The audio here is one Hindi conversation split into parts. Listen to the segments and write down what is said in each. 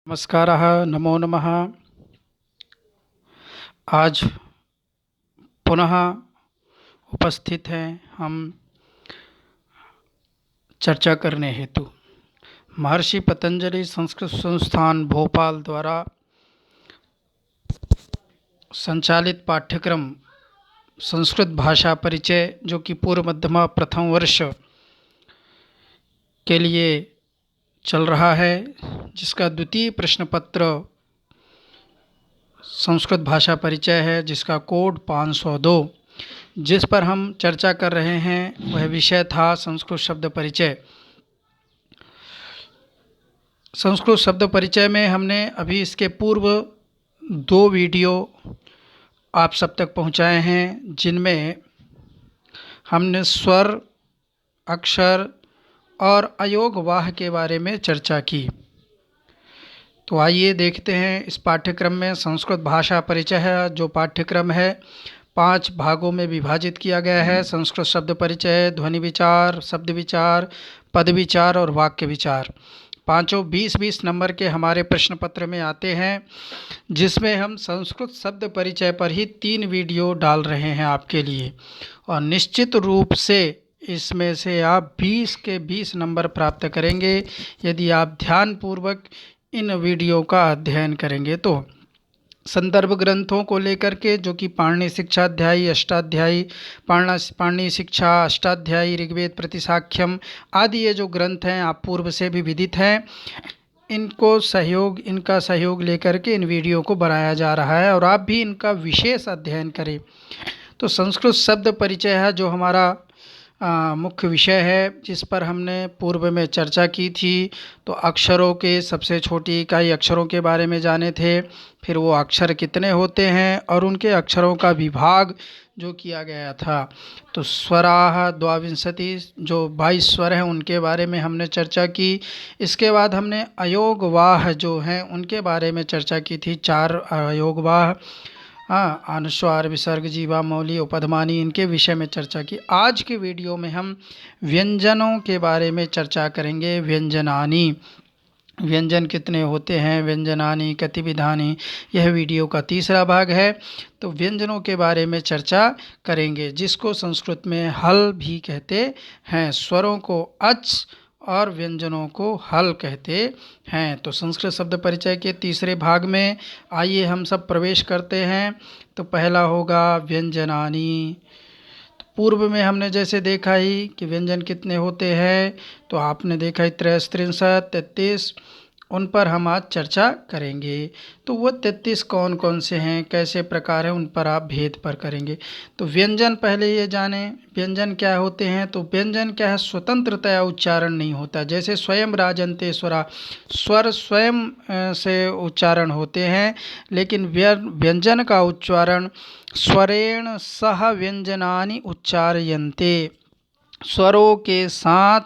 नमस्कारः, नमो नमः। आज पुनः उपस्थित हैं हम चर्चा करने हेतु महर्षि पतंजलि संस्कृत संस्थान भोपाल द्वारा संचालित पाठ्यक्रम संस्कृत भाषा परिचय, जो कि पूर्व मध्यमा प्रथम वर्ष के लिए चल रहा है, जिसका द्वितीय प्रश्न पत्र संस्कृत भाषा परिचय है, जिसका कोड 502, जिस पर हम चर्चा कर रहे हैं वह विषय था संस्कृत शब्द परिचय। संस्कृत शब्द परिचय में हमने अभी इसके पूर्व 2 वीडियो आप सब तक पहुंचाए हैं, जिनमें हमने स्वर, अक्षर और अयोगवाह के बारे में चर्चा की। तो आइए देखते हैं इस पाठ्यक्रम में संस्कृत भाषा परिचय है, जो पाठ्यक्रम है 5 भागों में विभाजित किया गया है। संस्कृत शब्द परिचय, ध्वनि विचार, शब्द विचार, पद विचार और वाक्य विचार। पाँचों 20-20 नंबर के हमारे प्रश्न पत्र में आते हैं, जिसमें हम संस्कृत शब्द परिचय पर ही 3 वीडियो डाल रहे हैं आपके लिए, और निश्चित रूप से इसमें से आप 20 के 20 नंबर प्राप्त करेंगे यदि आप ध्यानपूर्वक इन वीडियो का अध्ययन करेंगे। तो संदर्भ ग्रंथों को लेकर के, जो कि पाणिनि शिक्षा अध्यायी, अष्टाध्यायी, पाणिनि शिक्षा अष्टाध्यायी, ऋग्वेद प्रतिसाख्यम आदि ये जो ग्रंथ हैं आप पूर्व से भी विदित हैं, इनका सहयोग लेकर के इन वीडियो को बनाया जा रहा है, और आप भी इनका विशेष अध्ययन करें। तो संस्कृत शब्द परिचय है जो हमारा मुख्य विषय है, जिस पर हमने पूर्व में चर्चा की थी। तो अक्षरों के सबसे छोटी इकाई अक्षरों के बारे में जाने थे, फिर वो अक्षर कितने होते हैं और उनके अक्षरों का विभाग जो किया गया था। तो स्वराः द्वाविंशति, जो 22 स्वर हैं उनके बारे में हमने चर्चा की। इसके बाद हमने अयोगवाह जो हैं उनके बारे में चर्चा की थी। 4 अयोगवाह, अनुस्वार, विसर्ग, जीवा, मौली, उपधमानी, इनके विषय में चर्चा की। आज के वीडियो में हम व्यंजनों के बारे में चर्चा करेंगे। व्यंजनानि, व्यंजन कितने होते हैं, व्यंजनानि कति विधानि, यह वीडियो का तीसरा भाग है। तो व्यंजनों के बारे में चर्चा करेंगे, जिसको संस्कृत में हल भी कहते हैं। स्वरों को अच और व्यंजनों को हल कहते हैं। तो संस्कृत शब्द परिचय के तीसरे भाग में आइए हम सब प्रवेश करते हैं। तो पहला होगा व्यंजनानि। तो पूर्व में हमने जैसे देखा ही कि व्यंजन कितने होते हैं, तो आपने देखा ही 33, 33, उन पर हम आज चर्चा करेंगे। तो वो 33 कौन कौन से हैं, कैसे प्रकार हैं, उन पर आप भेद पर करेंगे। तो व्यंजन पहले ये जाने, व्यंजन क्या होते हैं। तो व्यंजन क्या है, स्वतंत्रतया उच्चारण नहीं होता। जैसे स्वयं राजन्ते स्वरा, स्वर स्वयं से उच्चारण होते हैं, लेकिन व्यंजन का उच्चारण स्वरेण सह व्यंजनानि उच्चार्यन्ते, स्वरों के साथ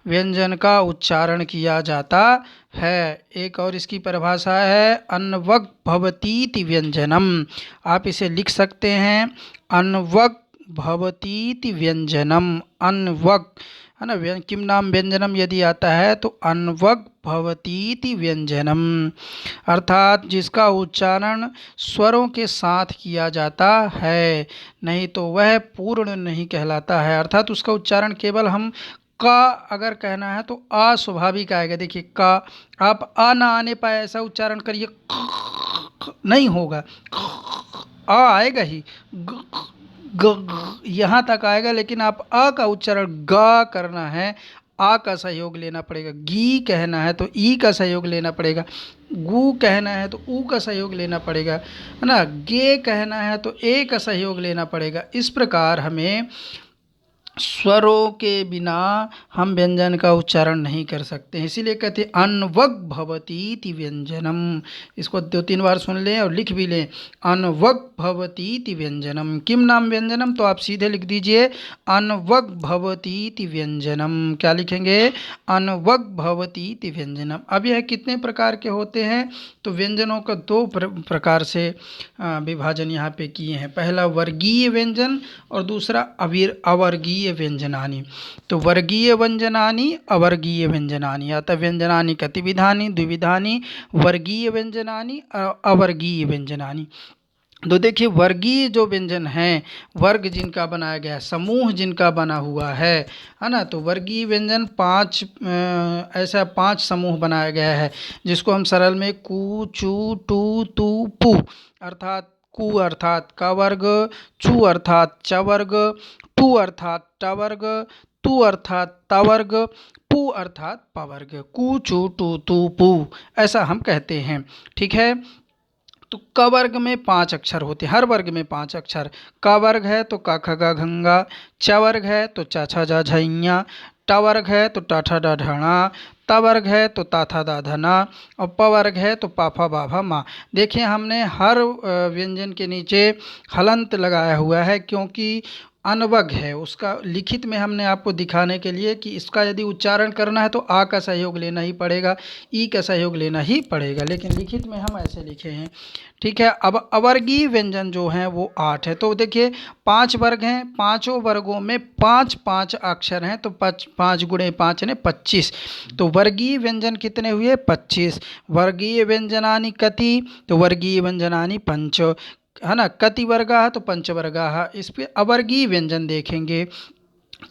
व्यंजन का उच्चारण किया जाता है। एक और इसकी परिभाषा है अन्वग भवतीति व्यंजनम। आप इसे लिख सकते हैं, अन्वग भवतीति व्यंजनम। अन्वग है ना, किम नाम व्यंजनम यदि आता है तो अन्वग भवतीति व्यंजनम, अर्थात जिसका उच्चारण स्वरों के साथ किया जाता है, नहीं तो वह पूर्ण नहीं कहलाता है। अर्थात उसका उच्चारण केवल हम का अगर कहना है तो अस्वाभाविक आएगा। देखिए का, आप आ ना आने पाए ऐसा उच्चारण करिए, नहीं होगा, आ आएगा ही, यहाँ तक आएगा, लेकिन आप आ का उच्चारण गा करना है, आ का सहयोग लेना पड़ेगा। गी कहना है तो ई का सहयोग लेना पड़ेगा। गु कहना है तो ऊ का सहयोग लेना पड़ेगा, है ना। गे कहना है तो ए का सहयोग लेना पड़ेगा। इस प्रकार हमें स्वरों के बिना हम व्यंजन का उच्चारण नहीं कर सकते, इसीलिए कहते हैं अन्वग भवतीति व्यंजनम। इसको 2-3 बार सुन लें और लिख भी लें, अन्वग भवतीति व्यंजनम। किम नाम व्यंजनम, तो आप सीधे लिख दीजिए अन्वग भवतीति व्यंजनम। क्या लिखेंगे, अन्वग भवतीति व्यंजनम। अब यह कितने प्रकार के होते हैं, तो व्यंजनों का 2 प्रकार से विभाजन यहाँ पे किए हैं। पहला वर्गीय व्यंजन और दूसरा अवर्गीय वर्गीय व्यंजनानि। तो वर्गीय व्यंजनानि अवर्गीय व्यंजनानि, अतः व्यंजनानि कतिविधानि, द्विविधानि, वर्गीय व्यंजनानि अवर्गीय व्यंजनानि। तो देखिए वर्गीय जो व्यंजन हैं, वर्ग जिनका बनाया गया है, समूह जिनका बना हुआ है ना, तो वर्गीय व्यंजन ऐसा 5 समूह बनाया गया है, जिसको हम सरल में कु, चु, टू, तू, पू, अर्थात कु अर्थात क वर्ग, चु अर्थात च वर्ग, टू अर्थात ट वर्ग, तू अर्थात त वर्ग, पू अर्थात प वर्ग। कु, चु, टू, तू, पू, ऐसा हम कहते हैं। ठीक है। तो क वर्ग में 5 अक्षर होते हैं, हर वर्ग में 5 अक्षर। क वर्ग है तो क ख ग घ, च वर्ग है तो च छ ज झ ञ, ट वर्ग है तो ट ठ ड ढ ण, त वर्ग है तो ता था दा ध न, और प वर्ग है तो पा फा बा भा मा। देखिए हमने हर व्यंजन के नीचे हलंत लगाया हुआ है, क्योंकि अनवग है उसका। लिखित में हमने आपको दिखाने के लिए कि इसका यदि उच्चारण करना है तो आ का सहयोग लेना ही पड़ेगा, ई का सहयोग लेना ही पड़ेगा, लेकिन लिखित में हम ऐसे लिखे हैं। ठीक है। अब अवर्गीय व्यंजन जो हैं वो 8 है। तो देखिए 5 वर्ग हैं, पांचों वर्गों में 5-5 अक्षर हैं, तो 5 गुणे 5 ने 25। तो वर्गीय व्यंजन कितने हुए? 25। वर्गीय व्यंजनानि कति? तो वर्गीय व्यंजनानि पंच, है ना। कति वर्गा है तो पंचवर्गा। इस पे अवर्गीय व्यंजन देखेंगे।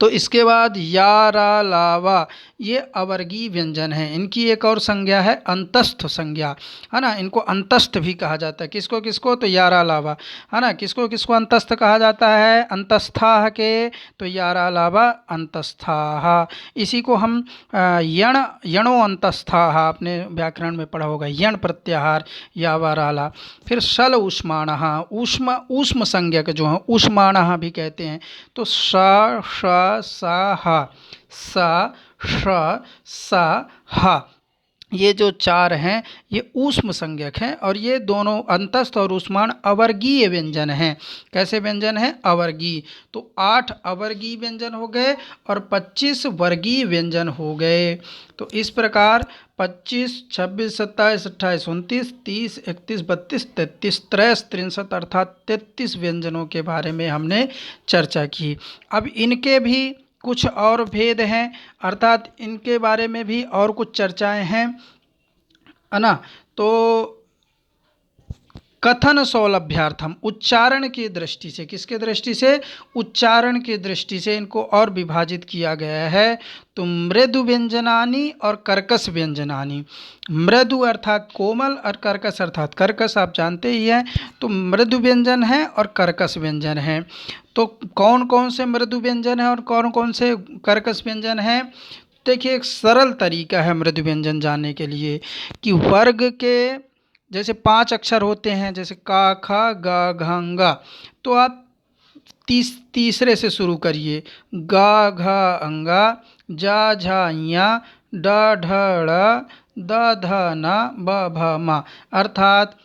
तो इसके बाद या, रा, लावा, ये अवर्गीय व्यंजन है। इनकी एक और संज्ञा है अंतस्थ संज्ञा, है ना। इनको अंतस्थ भी कहा जाता है। किसको किसको? तो या, रा, लावा, है ना। किसको किसको अंतस्थ कहा जाता है? अंतस्था के, तो या, रा, लावा अंतस्था। इसी को हम यणो अंतस्था, आपने व्याकरण में पढ़ा होगा, यण प्रत्याहार, या, वा, रा, ला। फिर शल ऊष्माण, ऊष्म संज्ञक जो है ऊष्माण भी कहते हैं। तो स, श, सा, हा, स, श, सा, हा, ये जो 4 हैं ये ऊष्म संज्ञक हैं, और ये दोनों अंतस्थ और ऊष्माण अवर्गीय व्यंजन हैं। कैसे व्यंजन हैं? अवर्गीय। तो 8 अवर्गीय व्यंजन हो गए और 25 वर्गीय व्यंजन हो गए। तो इस प्रकार 25, 26, 27, 28, 29, 30, 31, 32, 33, 33, 63 अर्थात 33 व्यंजनों के बारे में हमने चर्चा की। अब इनके भी कुछ और भेद हैं, अर्थात इनके बारे में भी और कुछ चर्चाएं हैं, है ना। तो कथन सौलभ्यार्थम, उच्चारण की दृष्टि से, किसके दृष्टि से? उच्चारण की दृष्टि से इनको और विभाजित किया गया है। तो मृदु व्यंजनानि और कर्कश व्यंजनानि। मृदु अर्थात कोमल और कर्कश अर्थात कर्कश, आप जानते ही हैं। तो मृदु व्यंजन है और कर्कश व्यंजन है। तो कौन कौन से मृदु व्यंजन है और कौन कौन से कर्कश व्यंजन है? देखिए एक सरल तरीका है मृदु व्यंजन जानने के लिए, कि वर्ग के जैसे 5 अक्षर होते हैं, जैसे का, खा, गा, घ, ङ, तो आप तीसरे से शुरू करिए। गा, घ, अंगा, जा, झा, ञ, ड, ढ, ड़, द, ध, न, ब, भ, म, अर्थात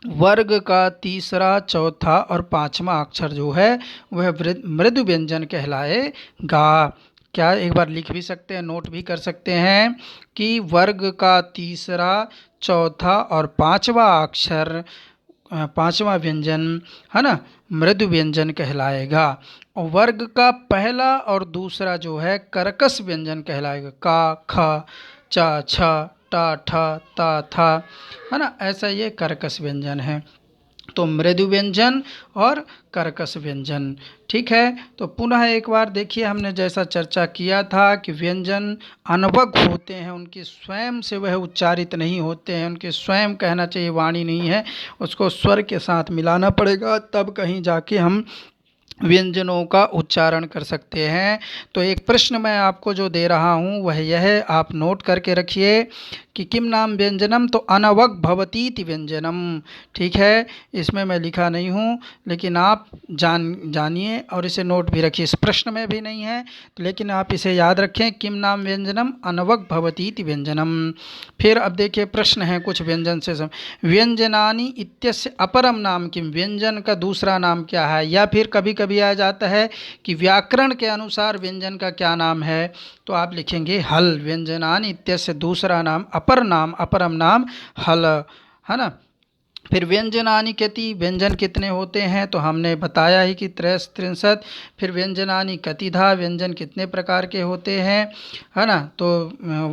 वर्ग का तीसरा, चौथा और 5वां अक्षर जो है वह मृदु व्यंजन कहलाएगा। क्या एक बार लिख भी सकते हैं, नोट भी कर सकते हैं कि वर्ग का तीसरा, चौथा और 5वां अक्षर, 5वां व्यंजन, है ना, मृदु व्यंजन कहलाएगा। और वर्ग का पहला और दूसरा जो है कर्कश व्यंजन कहलाएगा। का, ख, च, छ, ट, ठ, त, थ, है ना। ऐसा ये कर्कश व्यंजन है। तो मृदु व्यंजन और कर्कश व्यंजन। ठीक है। तो पुनः एक बार देखिए, हमने जैसा चर्चा किया था कि व्यंजन अनवग होते हैं, उनकी स्वयं से वह उच्चारित नहीं होते हैं, उनके स्वयं कहना चाहिए वाणी नहीं है, उसको स्वर के साथ मिलाना पड़ेगा, तब कहीं जाके हम व्यंजनों का उच्चारण कर सकते हैं। तो एक प्रश्न मैं आपको जो दे रहा हूँ वह यह है, आप नोट करके रखिए कि किम नाम व्यंजनम, तो अनवग भवतीति व्यंजनम। ठीक है, इसमें मैं लिखा नहीं हूँ, लेकिन आप जानिए और इसे नोट भी रखिए। इस प्रश्न में भी नहीं है, लेकिन आप इसे याद रखें, किम नाम व्यंजनम अनवग भवतीति व्यंजनम। फिर अब देखिए प्रश्न है कुछ व्यंजन से व्यंजनानि इत्यस्य अपरम नाम किम, व्यंजन का दूसरा नाम क्या है? या फिर कभी कभी आ जाता है कि व्याकरण के अनुसार व्यंजन का क्या नाम है, तो आप लिखेंगे हल। व्यंजनानि इत्यस्य दूसरा नाम, अपरम नाम हल, है ना। फिर व्यंजनानि कति, व्यंजन कितने होते हैं, तो हमने बताया ही कि 63। फिर व्यंजनानि कतिधा, व्यंजन कितने प्रकार के होते हैं, है ना, तो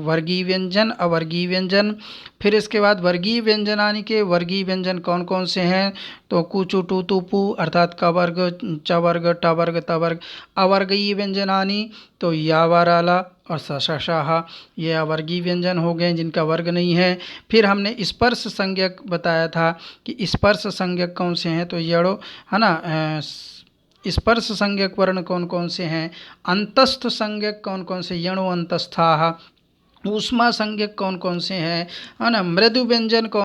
वर्गीय व्यंजन, अवर्गीय व्यंजन। फिर इसके बाद वर्गीय व्यंजनानि के वर्गीय व्यंजन कौन कौन से हैं, तो कुचु टू तु पु अर्थात क वर्ग, च वर्ग, ट वर्ग, त वर्ग। अवर्गीय व्यंजनानि तो या वाराला और स ये अवर्गीय व्यंजन हो गए जिनका वर्ग नहीं है। फिर हमने स्पर्श संज्ञक बताया था कि स्पर्श संज्ञक कौन से हैं, तो यड़ो, है ना, स्पर्श संज्ञक वर्ण कौन कौन से हैं, अंतस्थ संज्ञक कौन कौन से, यणो अंतस्थाः। ऊष्मा संज्ञक कौन कौन से हैं, है ना, मृदु व्यंजन कौन